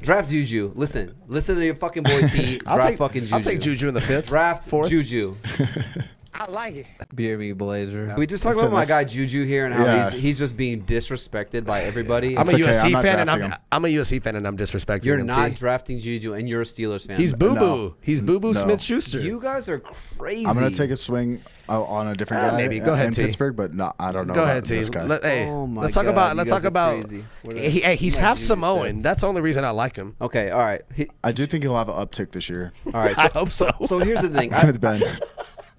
Draft Juju. Listen to your fucking boy T. Draft fucking Juju. I'll take Juju in the 5th. Draft 4th. Juju. I like it. BRB Blazer. We just talked about my guy Juju here and how he's just being disrespected by everybody. I'm a USC fan, and I'm a USC fan, and I'm disrespecting You're him. not drafting Juju, and you're a Steelers fan. He's boo-boo. No. He's boo-boo No. Smith Schuster. You guys are crazy. I'm gonna take a swing on a different guy. Maybe. Go ahead, in T. Pittsburgh, but no, I don't know. Go about ahead, T. this guy. Let's talk about. Crazy. He's half Samoan. That's the only reason I like him. Okay, all right. I do think he'll have an uptick this year. All right. I hope so. So here's the thing. With Ben.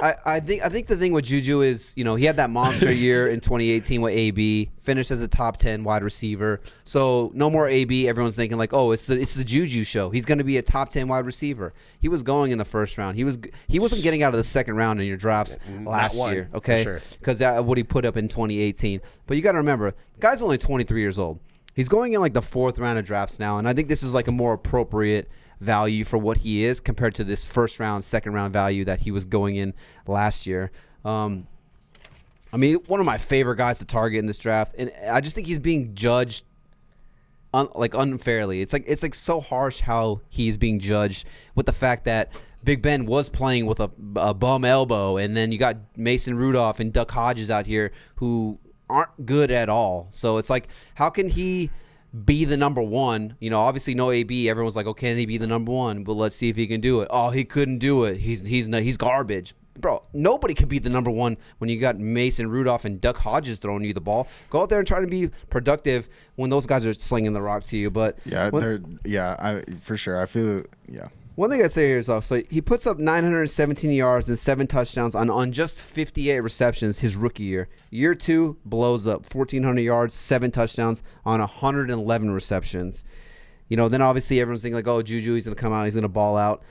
I think the thing with Juju is, you know, he had that monster year in 2018 with AB, finished as a top 10 wide receiver. So no more AB. Everyone's thinking like, oh, it's the Juju show. He's going to be a top 10 wide receiver. He was going in the first round. He wasn't getting out of the second round in your drafts last year, okay? Because what he put up in 2018. But you got to remember, the guy's only 23 years old. He's going in like the 4th round of drafts now, and I think this is like a more appropriate value for what he is compared to this first round, second round value that he was going in last year. I mean, one of my favorite guys to target in this draft, and I just think he's being judged unfairly. It's like so harsh how he's being judged with the fact that Big Ben was playing with a bum elbow, and then you got Mason Rudolph and Duck Hodges out here who aren't good at all. So it's like, how can he be the number one? You know, obviously no AB. Everyone's like, oh, can he be the number one? But let's see if he can do it. Oh, he couldn't do it. He's garbage. Bro, nobody can be the number one when you got Mason Rudolph and Duck Hodges throwing you the ball. Go out there and try to be productive when those guys are slinging the rock to you. But for sure. I feel One thing I say here is so he puts up 917 yards and 7 touchdowns on just 58 receptions his rookie year. Year 2 blows up 1,400 yards, 7 touchdowns on 111 receptions. You know, then obviously everyone's thinking like, oh, Juju, he's going to come out, he's going to ball out.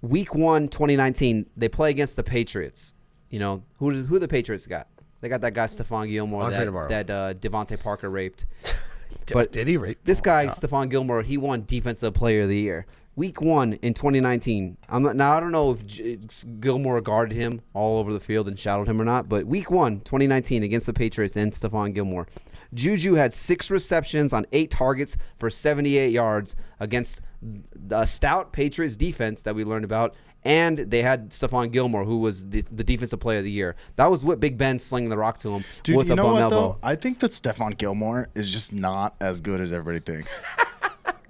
Week 1, 2019, they play against the Patriots. You know, who the Patriots got? They got that guy Stephon Gilmore that Devontae Parker raped. But did he rape? This guy, Stephon Gilmore, he won Defensive Player of the Year. Week 1 in 2019. I don't know if Gilmore guarded him all over the field and shadowed him or not, but Week 1, 2019 against the Patriots and Stephon Gilmore. Juju had 6 receptions on 8 targets for 78 yards against the stout Patriots defense that we learned about, and they had Stephon Gilmore, who was the Defensive Player of the Year. That was what Big Ben slinging the rock to him with a bum elbow. Though? I think that Stephon Gilmore is just not as good as everybody thinks.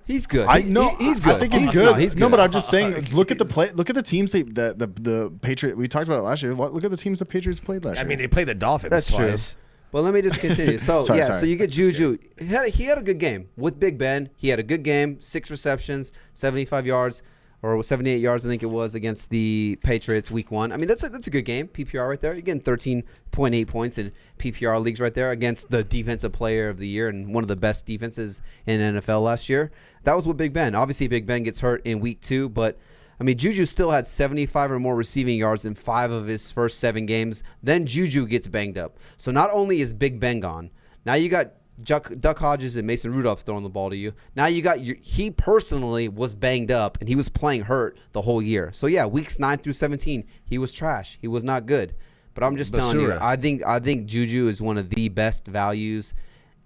He's good. He's good. I think he's good. No, he's good. No, but I'm just saying. Look at the play. Look at the teams. The Patriots. We talked about it last year. Look at the teams the Patriots played last year. I mean, they played the Dolphins. That's twice. true. Well, let me just continue. So sorry. So you get Juju. He had a good game with Big Ben. He had a good game. 6 receptions, 75 yards, or 78 yards, I think it was, against the Patriots Week 1. I mean, that's a good game. PPR right there. You're getting 13.8 points in PPR leagues right there against the Defensive Player of the Year and one of the best defenses in NFL last year. That was with Big Ben. Obviously, Big Ben gets hurt in Week 2, but I mean, Juju still had 75 or more receiving yards in 5 of his first 7 games. Then Juju gets banged up. So not only is Big Ben gone, now you got Duck Hodges and Mason Rudolph throwing the ball to you. Now you got he personally was banged up, and he was playing hurt the whole year. So yeah, weeks 9 through 17, he was trash. He was not good. But I'm just telling you, I think Juju is one of the best values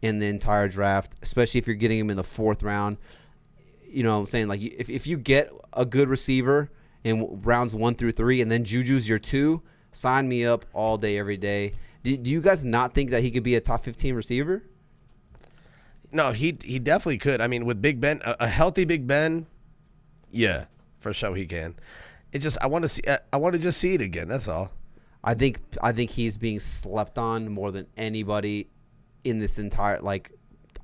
in the entire draft, especially if you're getting him in the 4th round. You know what I'm saying? Like, if you get a good receiver in rounds 1 through 3 and then Juju's your 2, sign me up all day, every day. Do you guys not think that he could be a top 15 receiver? No, he definitely could. I mean, with Big Ben, a healthy Big Ben, yeah, for sure he can. It just I want to just see it again. That's all. I think he's being slept on more than anybody in this entire, like,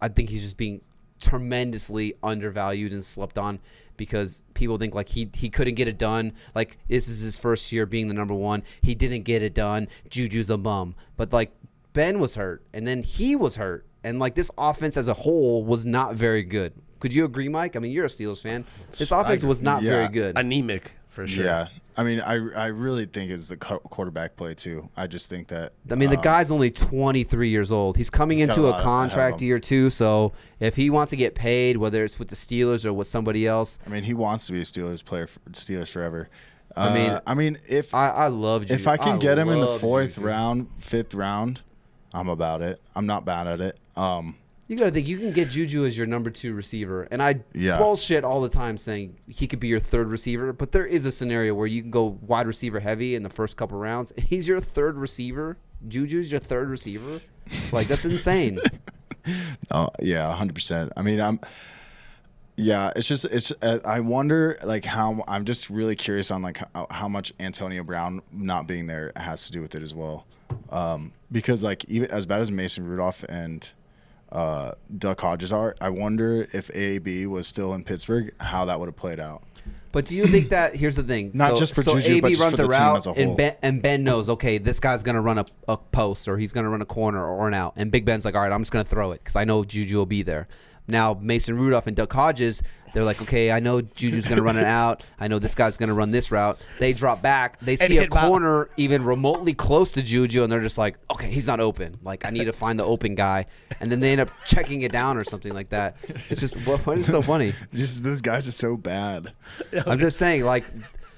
I think he's just being tremendously undervalued and slept on because people think like he couldn't get it done. Like, this is his first year being the number 1. He didn't get it done. Juju's a bum. But like, Ben was hurt and then he was hurt, and like, this offense as a whole was not very good. Could you agree, Mike? I mean, you're a Steelers fan. This offense was not very good. Anemic for sure. Yeah. I mean, I really think it's the quarterback play too. I just think that. I mean, the guy's only 23 years old. He's coming into a contract year 2, so if he wants to get paid, whether it's with the Steelers or with somebody else, I mean, he wants to be a Steelers player, Steelers forever. I mean, if I love Juju. If I can get him in the 4th round, 5th round, I'm about it. I'm not bad at it. You got to think you can get Juju as your number 2 receiver. And I Yeah. bullshit all the time saying he could be your 3rd receiver. But there is a scenario where you can go wide receiver heavy in the first couple rounds. He's your 3rd receiver. Juju's your 3rd receiver. Like, that's insane. Yeah, 100%. I mean, I wonder, like, how, I'm just really curious on, like, how much Antonio Brown not being there has to do with it as well. Because, like, even as bad as Mason Rudolph and Duck Hodges are, I wonder if AAB was still in Pittsburgh, how that would have played out. But do you think that, here's the thing. Not just for Juju, AB but just runs for the a team route as a whole. and Ben knows, okay, this guy's going to run a post or he's going to run a corner or an out. And Big Ben's like, all right, I'm just going to throw it because I know Juju will be there. Now, Mason Rudolph and Duck Hodges, they're like, okay, I know Juju's going to run it out. I know this guy's going to run this route. They drop back. They see a corner even remotely close to Juju, and they're just like, okay, he's not open. Like, I need to find the open guy. And then they end up checking it down or something like that. It's just, what is so funny? Just those guys are so bad. I'm just saying, like,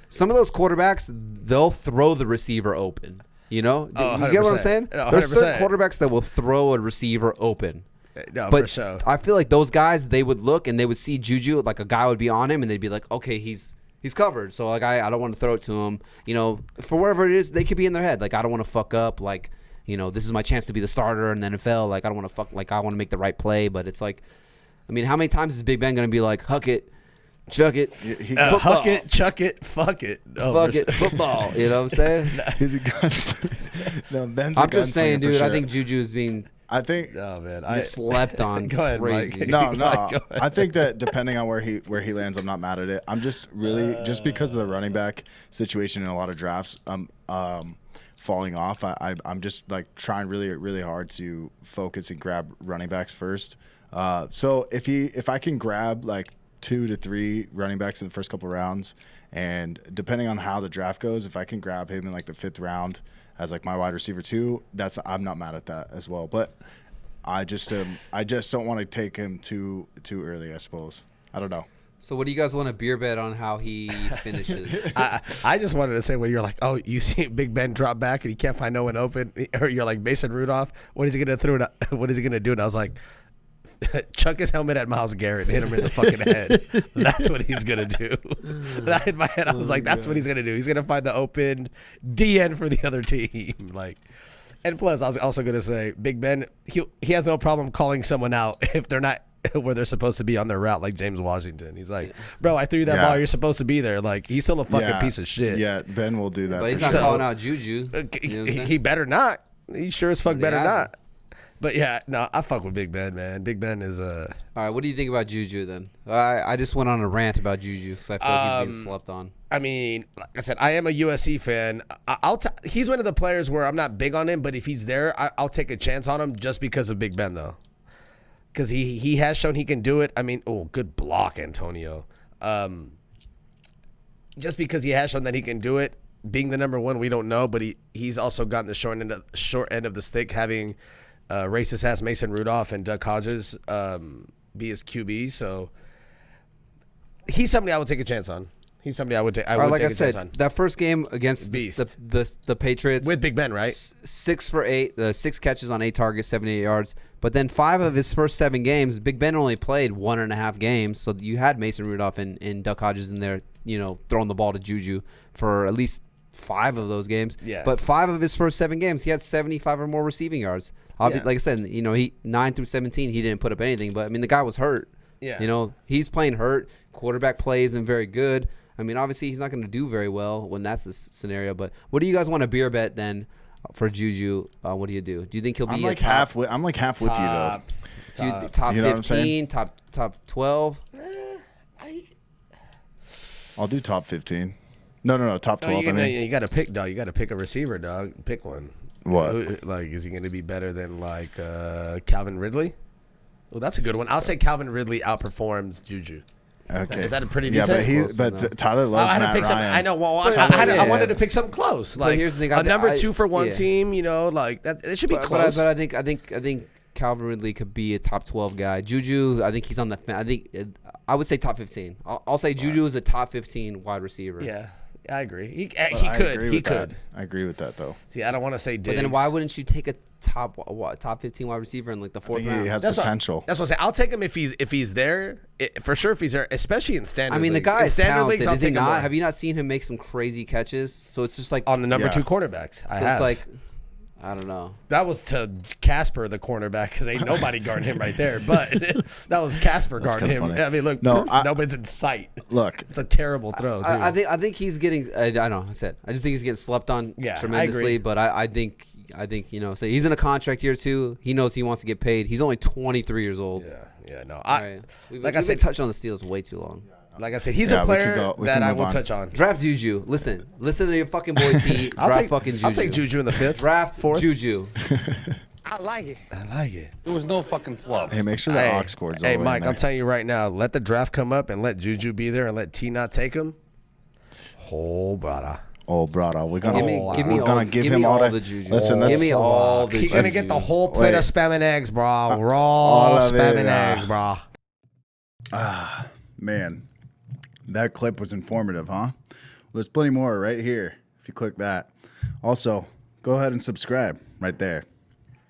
some of those quarterbacks, they'll throw the receiver open. You know? You get what I'm saying? No, There's certain quarterbacks that will throw a receiver open. No, But for sure. I feel like those guys, they would look and they would see Juju, like a guy would be on him, and they'd be like, okay, he's covered. So, like, I don't want to throw it to him. You know, for wherever it is, they could be in their head. Like, I don't want to fuck up. Like, you know, this is my chance to be the starter in the NFL. Like, I don't want to fuck. Like, I want to make the right play. But it's like, I mean, how many times is Big Ben going to be like, huck it, chuck it, football. Huck it, chuck it, fuck it. Oh, fuck it, football. You know what I'm saying? He's a guns. No, Ben's I'm just saying, dude, I think Juju is being oh man, slept on. Go ahead, crazy. Mike. No. Go ahead. I think that depending on where he lands, I'm not mad at it. I'm just really just because of the running back situation in a lot of drafts, falling off. I'm just like trying really hard to focus and grab running backs first. So if I can grab like 2 to 3 running backs in the first couple rounds, and depending on how the draft goes, if I can grab him in like the 5th round as like my wide receiver 2, I'm not mad at that as well. But I just don't want to take him too early, I suppose. I don't know. So what do you guys want to beer bet on how he finishes? I just wanted to say when you're like, oh, you see Big Ben drop back and he can't find no one open, or you're like Mason Rudolph, what is he gonna throw? What is he gonna do? And I was like, chuck his helmet at Myles Garrett and hit him in the fucking head. That's what he's gonna do. And in my head, I was like, that's what he's gonna do. He's gonna find the open DN for the other team. Like, and plus, I was also gonna say, Big Ben, he has no problem calling someone out if they're not where they're supposed to be on their route, like James Washington. He's like, bro, I threw you that ball. You're supposed to be there. Like, he's still a fucking piece of shit. Yeah, Ben will do that. But he's for not sure. calling out Juju. You know He better not. He sure as fuck better hasn't. not. But yeah, no, I fuck with Big Ben, man. Big Ben is All right, what do you think about Juju then? I just went on a rant about Juju because I feel like he's being slept on. I mean, like I said, I am a USC fan. He's one of the players where I'm not big on him, but if he's there, I'll take a chance on him just because of Big Ben, though. Because he has shown he can do it. I mean, oh, good block, Antonio. Just because he has shown that he can do it, being the number 1, we don't know, but he's also gotten the short end of the stick, having racist ass Mason Rudolph and Duck Hodges be his QB. So he's somebody I would take a chance on. He's somebody I would take. Like take I a said, chance on. that first game against the Patriots With Big Ben, right? 6 for 8, 6 catches on 8 targets, 78 yards. But then 5 of his first 7 games, Big Ben only played 1.5 games. So you had Mason Rudolph and Duck Hodges in there, you know, throwing the ball to Juju for at least 5 of those games. Yeah. But 5 of his first 7 games, he had 75 or more receiving yards. Like I said, you know, 9 through 17, he didn't put up anything. But I mean, the guy was hurt. Yeah. You know, he's playing hurt. Quarterback play isn't very good. I mean, obviously, he's not going to do very well when that's the scenario. But what do you guys want to beer bet then for Juju? What do you do? Do you think he'll be I'm like half with you though. top You know what I'm 15, saying? top 12? I'll do top 15. No, top 12. You got to pick, dog. You got to pick a receiver, dog. Pick one. What? Like, is he going to be better than like Calvin Ridley? Well, that's a good one. I'll say Calvin Ridley outperforms Juju. Okay. Is that a pretty decent? Yeah, but Tyler loves I had to Matt pick Ryan. something. I know. Well, But, I wanted to pick something close. Like, here's the thing, a number 2 for one yeah. team. You know, like that. It should be But close. I think Calvin Ridley could be a top 12 guy. Juju, I think he's on the. I would say top 15. I'll say Juju is a top 15 wide receiver. Yeah. I agree. He I could. agree He with could. that. I agree with that though. See, I don't want to say Diggs. But then why wouldn't you take a top 15 wide receiver in like the I fourth think round? he has That's potential. That's what I'm saying. I'll take him if he's there. For sure if he's there, especially in standard I mean, the leagues. guy In is standard talented, leagues, I'll is he take him not? more. Have you not seen him make some crazy catches? So it's just like On the number Yeah. 2 cornerbacks. I so have. it's like I don't know. That was to Casper, the cornerback, because ain't nobody guarding him right there. But that was Casper guarding kinda him. funny. I mean, look, No, nobody's in sight. Look, It's a terrible throw, too. I think he's getting. I don't know. I just think he's getting slept on Yeah, I tremendously. agree. But I think so he's in a contract year too. He knows he wants to get paid. He's only 23 years old. yeah, no. All right. We've like I been said- touching on the Steelers way too long. Like I said, he's Yeah, a we player can go- we that can I move will on. touch on. Draft Juju. Listen to your fucking boy T. Draft fucking Juju. I'll take Juju in the 5th. Draft 4th. Juju. I like it. I like it. It was no fucking fluff. hey, make sure the aux cord's all Hey, the way in Mike, there. I'm telling you right now, let the draft come up and let Juju be there and let T not take him. Oh, brother. Oh, brother, we're gonna Give me we're gonna give him all the Juju. Listen, give let's me all the He's Juju. going to get the whole plate of Wait. spam and eggs, bro. Raw all of it, spam and yeah. eggs, bro. Man, that clip was informative, huh? There's plenty more right here if you click that. Also, go ahead and subscribe right there.